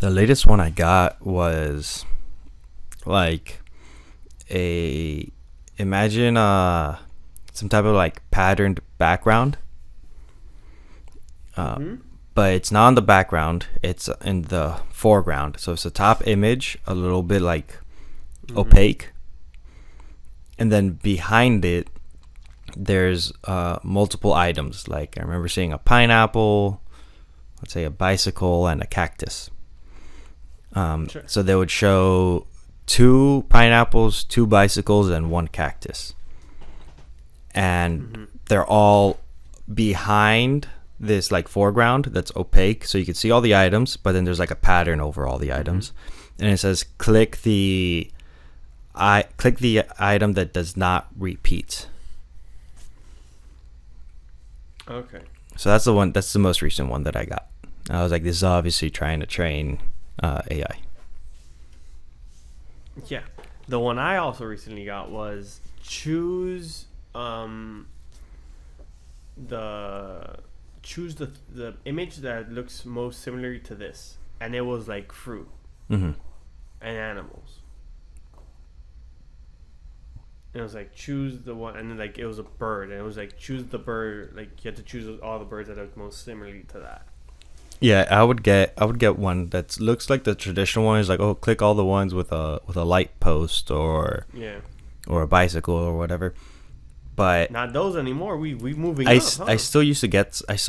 the latest one I got was like imagine some type of like patterned background. But it's not on the background, it's in the foreground. So it's the top image, a little bit like opaque. And then behind it, there's multiple items. Like I remember seeing a pineapple, let's say a bicycle, and a cactus. Sure. So they would show 2 pineapples, 2 bicycles, and 1 cactus. And they're all behind this like foreground that's opaque, so you can see all the items, but then there's like a pattern over all the items, and it says click the item that does not repeat. Okay. So that's the one. That's the most recent one that I got. I was like, this is obviously trying to train AI. Yeah. The one I also recently got was choose the image that looks most similar to this, and it was like fruit and animals. And it was like choose the one, and then like it was a bird, and it was like choose the bird. Like you had to choose all the birds that look most similarly to that. Yeah, I would get one that looks like the traditional one. Is like, oh, click all the ones with a light post or a bicycle or whatever. But not those anymore. We moving. I still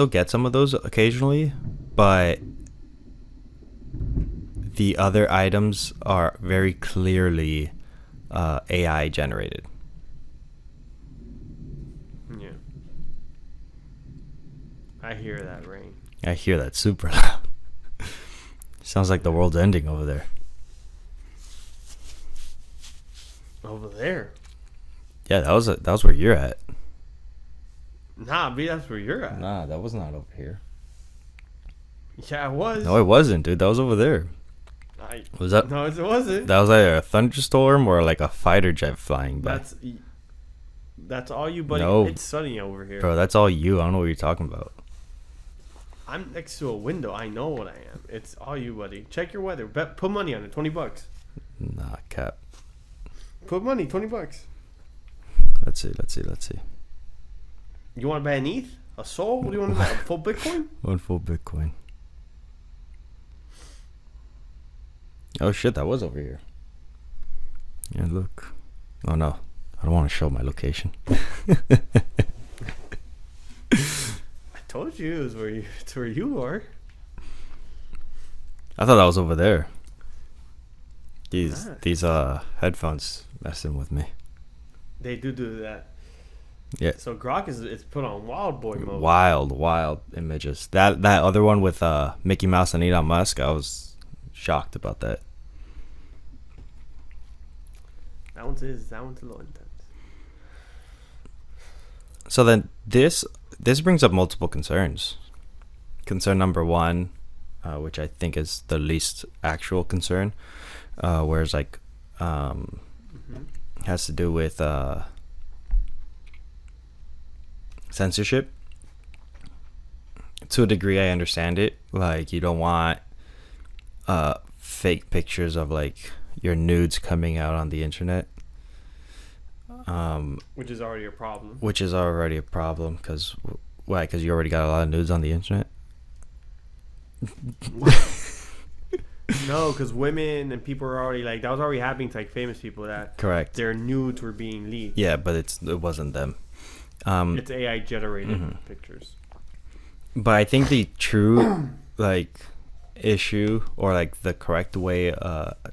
get some of those occasionally, but the other items are very clearly AI generated. Yeah, I hear that rain. I hear that super loud. Sounds like the world's ending over there. Over there. Yeah, that was where you're at. Nah, B, that's where you're at. Nah, that was not over here. Yeah, it was. No, it wasn't, dude. That was over there. Was that? No, it wasn't. That was either a thunderstorm or like a fighter jet flying by. That's all you, buddy. No. It's sunny over here. Bro, that's all you. I don't know what you're talking about. I'm next to a window. I know what I am. It's all you, buddy. Check your weather. Put money on it. $20. Nah, cap. Put money. $20. Let's see. You want to buy an ETH? A Sol? What do you want to buy? A full Bitcoin? One full Bitcoin. Oh shit, that was over here. Yeah, look. Oh no, I don't want to show my location. I told you it was it's where you are. I thought that was over there. These headphones messing with me. They do that. Yeah. So Grok is put on wild boy mode. Wild images. That other one with Mickey Mouse and Elon Musk, I was shocked about that. That one's a little intense. So then this brings up multiple concerns. Concern number 1, which I think is the least actual concern, whereas like has to do with censorship. To a degree, I understand it. Like you don't want fake pictures of like your nudes coming out on the internet. Which is already a problem. Because why? Because you already got a lot of nudes on the internet. No, because women and people are already like that was already happening to like famous people that correct their nudes were being leaked. Yeah, but it wasn't them. It's AI generated pictures. But I think the true like issue, or like the correct way,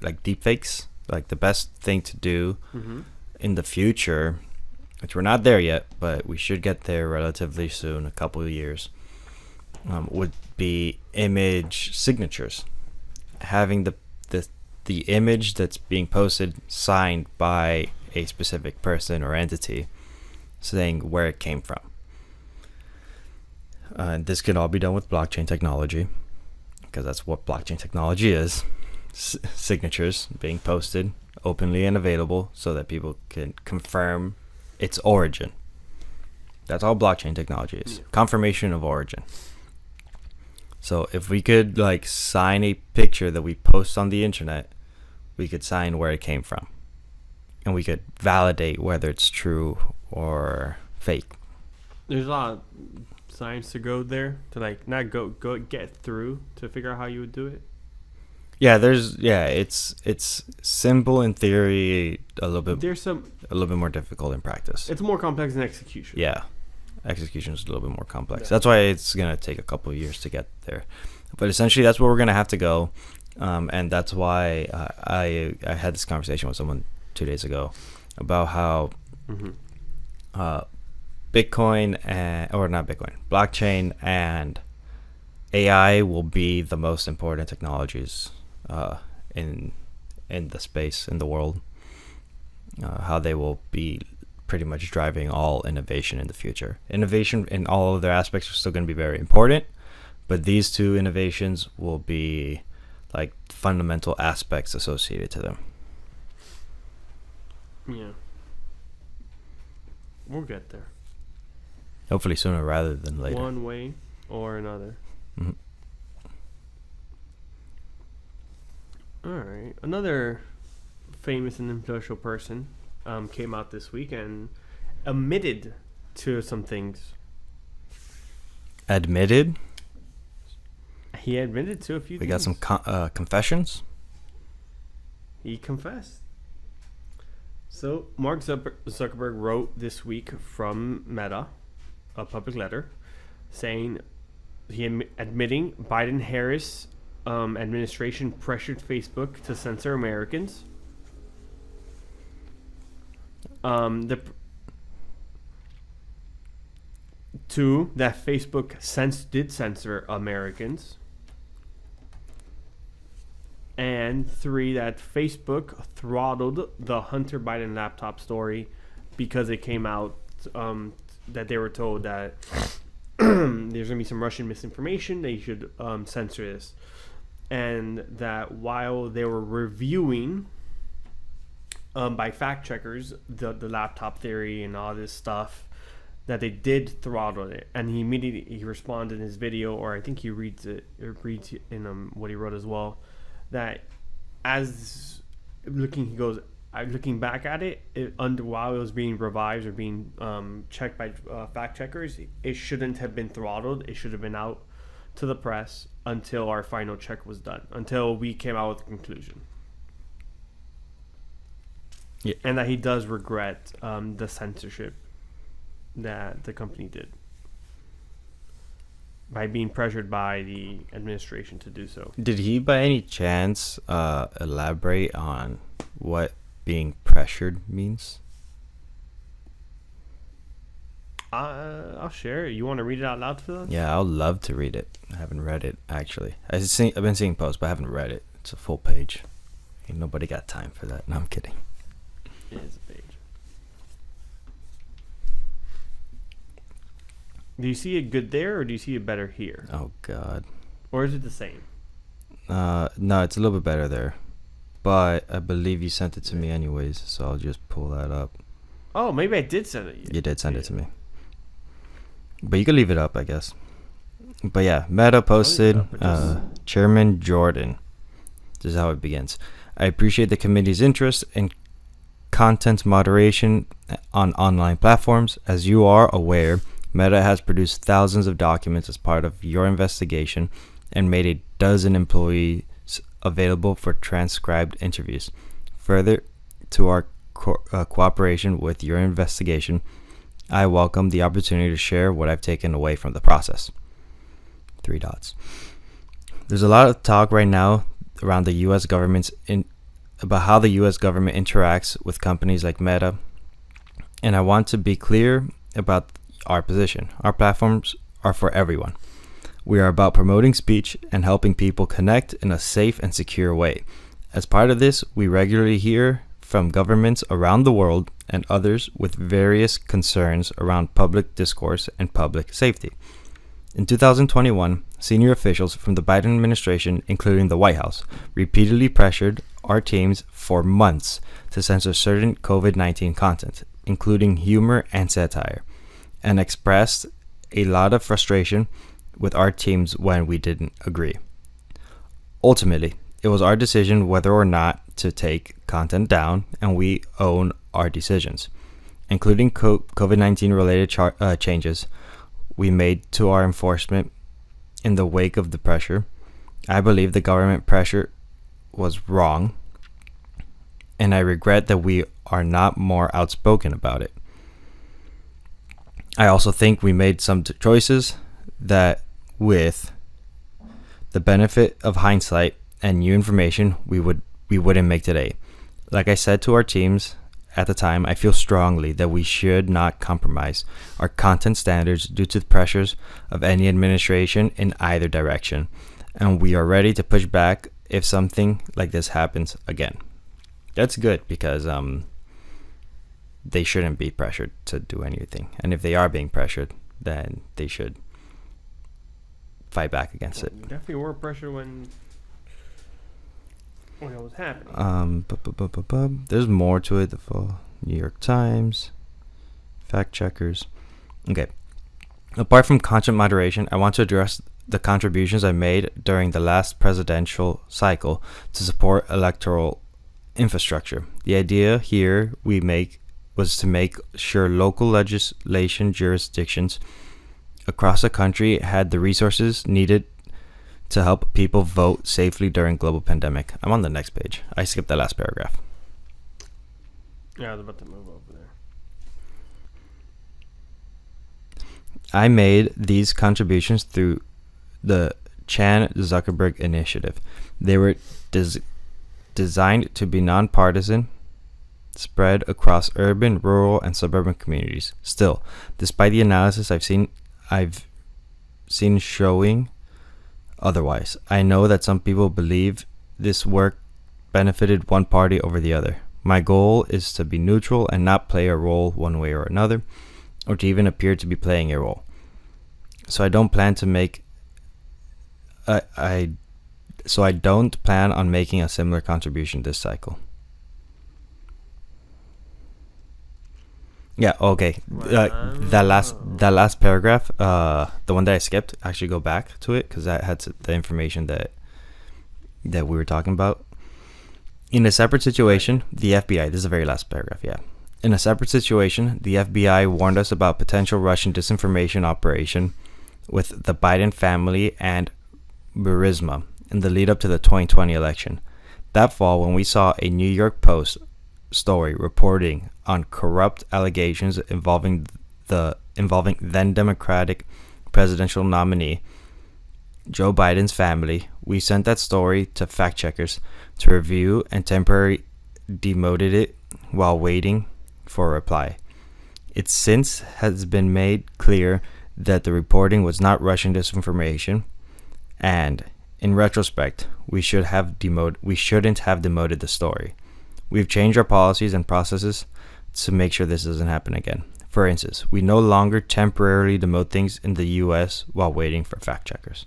like deepfakes, like the best thing to do in the future, which we're not there yet, but we should get there relatively soon, a couple of years, would be image signatures. Having the image that's being posted signed by a specific person or entity, saying where it came from. This could all be done with blockchain technology, because that's what blockchain technology is. Signatures being posted openly and available so that people can confirm its origin. That's all blockchain technology is. Confirmation of origin. So if we could like sign a picture that we post on the internet, we could sign where it came from, and we could validate whether it's true or fake. There's a lot of science to go there, to like not go get through to figure out how you would do it. Yeah, it's simple in theory, a little bit more difficult in practice. It's more complex than execution. Yeah, execution is a little bit more complex. Yeah. That's why it's gonna take a couple of years to get there. But essentially, that's where we're gonna have to go, and that's why I had this conversation with someone 2 days ago about how Bitcoin blockchain and AI will be the most important technologies in the space, in the world. How they will be pretty much driving all innovation in the future. Innovation in all of their aspects are still going to be very important, but these two innovations will be like fundamental aspects associated to them. Yeah. We'll get there. Hopefully sooner rather than later. One way or another. Mm-hmm. All right. Another famous and influential person came out this week and admitted to some things. Admitted? He admitted to a few things. We got some confessions? He confessed. So, Mark Zuckerberg wrote this week from Meta a public letter saying admitting Biden-Harris administration pressured Facebook to censor Americans. Two, that Facebook did censor Americans. And three, that Facebook throttled the Hunter Biden laptop story because it came out that they were told that there's going to be some Russian misinformation. They should censor this. And that while they were reviewing by fact checkers the laptop theory and all this stuff, that they did throttle it. And he immediately responded in his video, or I think he reads in what he wrote as well, that as looking back at it, while it was being revised or being checked by fact checkers, it shouldn't have been throttled. It should have been out to the press until our final check was done, until we came out with a conclusion. Yeah. And that he does regret the censorship that the company did by being pressured by the administration to do so. Did he by any chance elaborate on what being pressured means? I'll share it. You want to read it out loud to us? Yeah, I would love to read it. I haven't read it, actually. I've been seeing posts, but I haven't read it. It's a full page. Ain't nobody got time for that. No, I'm kidding. It is a page. Do you see it good there, or do you see it better here? Oh, God. Or is it the same? No, it's a little bit better there. But I believe you sent it to me anyways, so I'll just pull that up. Oh, maybe I did send it. You did send it to me. But you can leave it up, I guess. But yeah, Meta posted, Chairman Jordan. This is how it begins. I appreciate the committee's interest in content moderation on online platforms. As you are aware, Meta has produced thousands of documents as part of your investigation and made a dozen employees available for transcribed interviews. Further to our cooperation with your investigation, I welcome the opportunity to share what I've taken away from the process. 3 dots. There's a lot of talk right now around the U.S. government's about how the U.S. government interacts with companies like Meta, and I want to be clear about our position. Our platforms are for everyone. We are about promoting speech and helping people connect in a safe and secure way. As part of this, we regularly hear from governments around the world and others with various concerns around public discourse and public safety. In 2021, senior officials from the Biden administration, including the White House, repeatedly pressured our teams for months to censor certain COVID-19 content, including humor and satire, and expressed a lot of frustration with our teams when we didn't agree. Ultimately, it was our decision whether or not to take content down, and we own our decisions, including COVID-19 related changes we made to our enforcement in the wake of the pressure. I believe the government pressure was wrong, and I regret that we are not more outspoken about it. I also think we made some choices that, with the benefit of hindsight and new information, we wouldn't make today. Like I said to our teams at the time, I feel strongly that we should not compromise our content standards due to the pressures of any administration in either direction, and we are ready to push back if something like this happens again. That's good, because they shouldn't be pressured to do anything, and if they are being pressured, then they should fight back against it. You definitely were pressured when it was happening. There's more to it. The New York Times, fact checkers. Okay. Apart from content moderation, I want to address the contributions I made during the last presidential cycle to support electoral infrastructure. The idea here was to make sure local legislation jurisdictions across the country had the resources needed to help people vote safely during global pandemic. I'm on the next page. I skipped the last paragraph. Yeah, I was about to move over there. I made these contributions through the Chan Zuckerberg initiative. They were designed to be nonpartisan, spread across urban, rural, and suburban communities. Still, despite the analysis I've seen showing otherwise, I know that some people believe this work benefited one party over the other. My goal is to be neutral and not play a role one way or another, or to even appear to be playing a role. So I don't plan to make I don't plan on making a similar contribution this cycle. Yeah, okay. That last paragraph, the one that I skipped, actually go back to it because that had the information that we were talking about. In a separate situation, the FBI, this is the very last paragraph, yeah. In a separate situation, the FBI warned us about potential Russian disinformation operation with the Biden family and Burisma in the lead up to the 2020 election. That fall, when we saw a New York Post story reporting on corrupt allegations involving then Democratic presidential nominee Joe Biden's family, we sent that story to fact checkers to review and temporarily demoted it while waiting for a reply. It since has been made clear that the reporting was not Russian disinformation, and in retrospect, we shouldn't have demoted the story. We've changed our policies and processes to make sure this doesn't happen again. For instance, we no longer temporarily demote things in the US while waiting for fact checkers.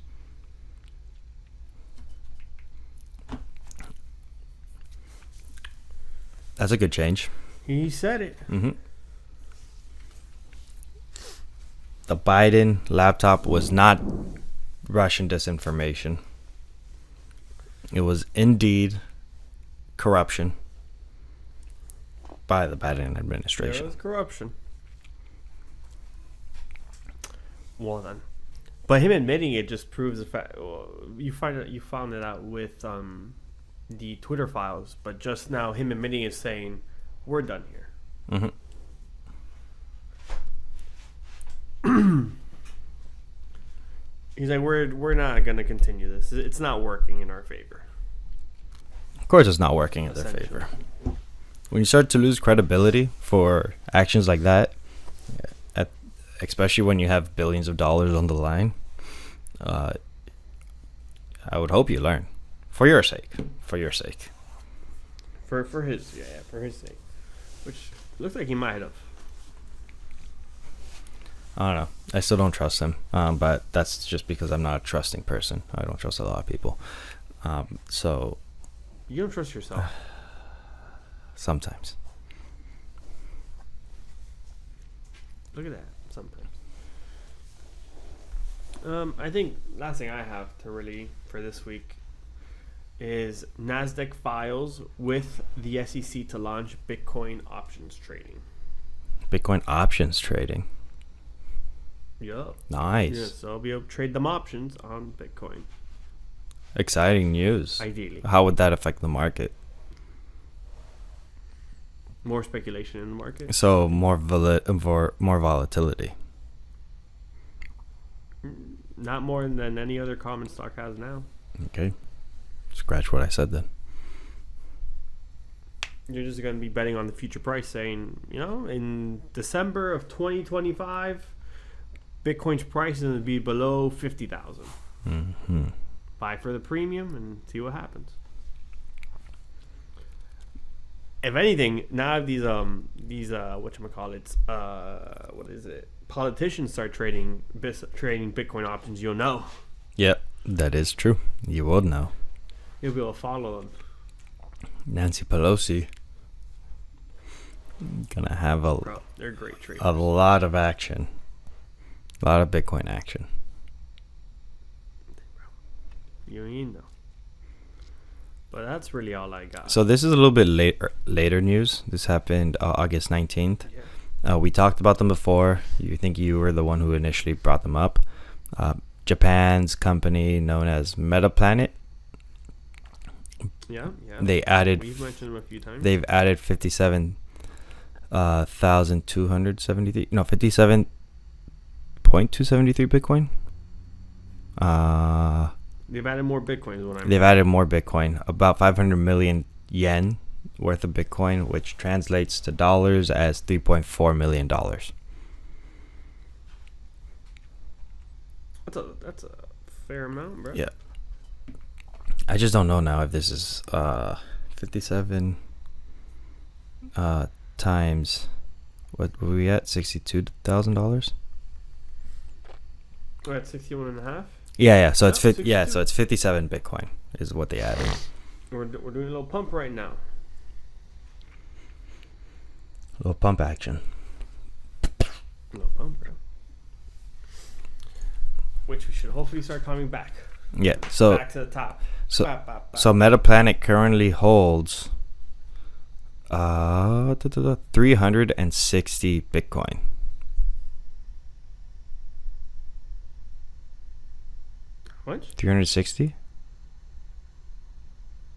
That's a good change. He said it. Mm-hmm. The Biden laptop was not Russian disinformation. It was indeed corruption by the Biden administration. There was corruption. Well then, but him admitting it just proves the fact. You found it out with the Twitter files, but just now him admitting it, saying we're done here. Mm-hmm. He's like, we're not gonna continue this. It's not working in our favor. Of course, it's not working in their favor. When you start to lose credibility for actions like that, especially when you have billions of dollars on the line, I would hope you learn, for your sake. For your sake. For his sake, which looks like he might have. I don't know. I still don't trust him, but that's just because I'm not a trusting person. I don't trust a lot of people. So you don't trust yourself. Sometimes. Look at that. Sometimes. I think last thing I have to really for this week is NASDAQ files with the SEC to launch Bitcoin options trading. Bitcoin options trading. Yup. Nice. Yeah, so I'll be able to trade them options on Bitcoin. Exciting news. Ideally. How would that affect the market? More speculation in the market. So more volatility. Not more than any other common stock has now. Okay. Scratch what I said then. You're just going to be betting on the future price, saying, in December of 2025, Bitcoin's price is going to be below 50,000. Mm-hmm. Buy for the premium and see what happens. If anything, now these whatchamacallits, what is it? Politicians start trading Bitcoin options, you'll know. Yep, that is true. You would know. You'll be able to follow them. Nancy Pelosi gonna have they're great traders. A lot of action. A lot of Bitcoin action. You ain't know. But that's really all I got. So this is a little bit later news. This happened August 19th. Yeah. We talked about them before. You think you were the one who initially brought them up. Japan's company known as MetaPlanet. Yeah. We've mentioned them a few times. They've added 57,273. No, 57.273 Bitcoin. They've added more Bitcoin. Is what I'm. They've added more Bitcoin. About 500 million yen worth of Bitcoin, which translates to dollars as $3.4 million. That's a fair amount, bro. Yeah. I just don't know now if this is 57 times what were we at? $62,000. We're at 61.5. Yeah. So it's 62? So it's 57 Bitcoin is what they added. We're doing a little pump right now. A little pump action. A little pump, bro. Which we should hopefully start coming back. Yeah. So back to the top. So MetaPlanet currently holds 360 Bitcoin. How much? 360?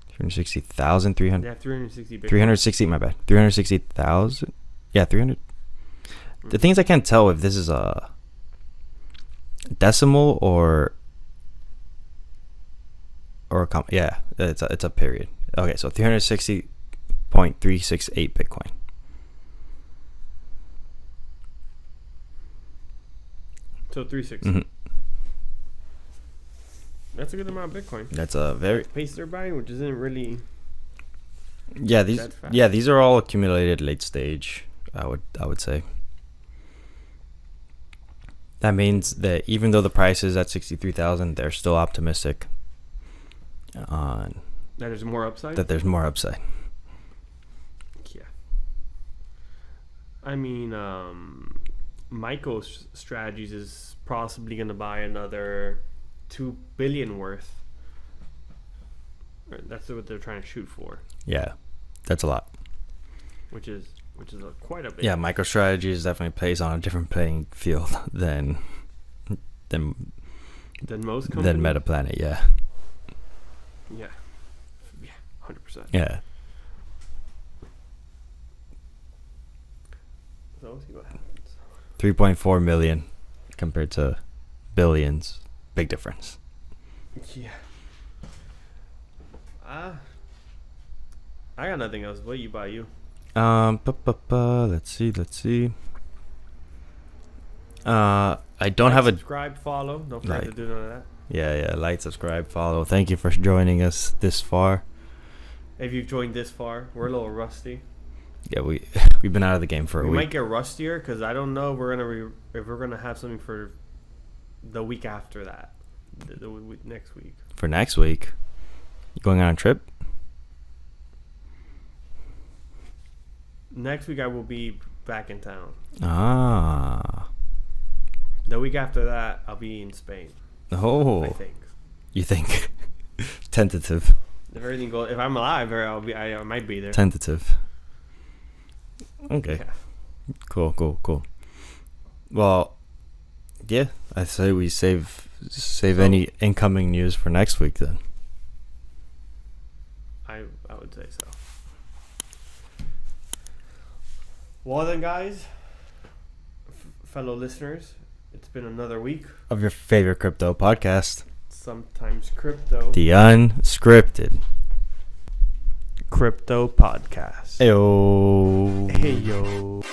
360,000. They have 360 Bitcoin. 360, my bad. 360,000? Yeah, 300. The thing is, I can't tell if this is a decimal or a comma. Yeah, it's a period. Okay, so 360.368 Bitcoin. So 360. Mm-hmm. That's a good amount of Bitcoin. That's a very pace they're buying, which isn't really. Yeah, these are all accumulated late stage. I would say. That means that even though the price is at 63,000, they're still optimistic on that there's more upside. Yeah. I mean, MicroStrategies is possibly going to buy another $2 billion worth. That's what they're trying to shoot for. Yeah, that's a lot. Which is quite a bit. Yeah, MicroStrategies definitely plays on a different playing field than most companies. Than MetaPlanet. Yeah. Yeah, 100%. Yeah. So we'll see what happens. 3.4 million compared to billions. Big difference. Yeah. I got nothing else. What about you? Let's see. I don't have a subscribe, follow. Don't forget to do none of that. Yeah. Like, subscribe, follow. Thank you for joining us this far. If you've joined this far, we're a little rusty. Yeah, we've been out of the game for a week. We might get rustier because I don't know if we're gonna have something for the week after that, next week. For next week, you going on a trip? Next week I will be back in town. Ah. The week after that I'll be in Spain. Oh. I think. You think? Tentative. If everything goes, if I'm alive, I might be there. Tentative. Okay. Yeah. Cool. Well, yeah, I say we save any incoming news for next week then. I would say so. Well then, guys, fellow listeners, it's been another week of your favorite crypto podcast. Sometimes Crypto. The Unscripted Crypto Podcast. Heyo. Heyo.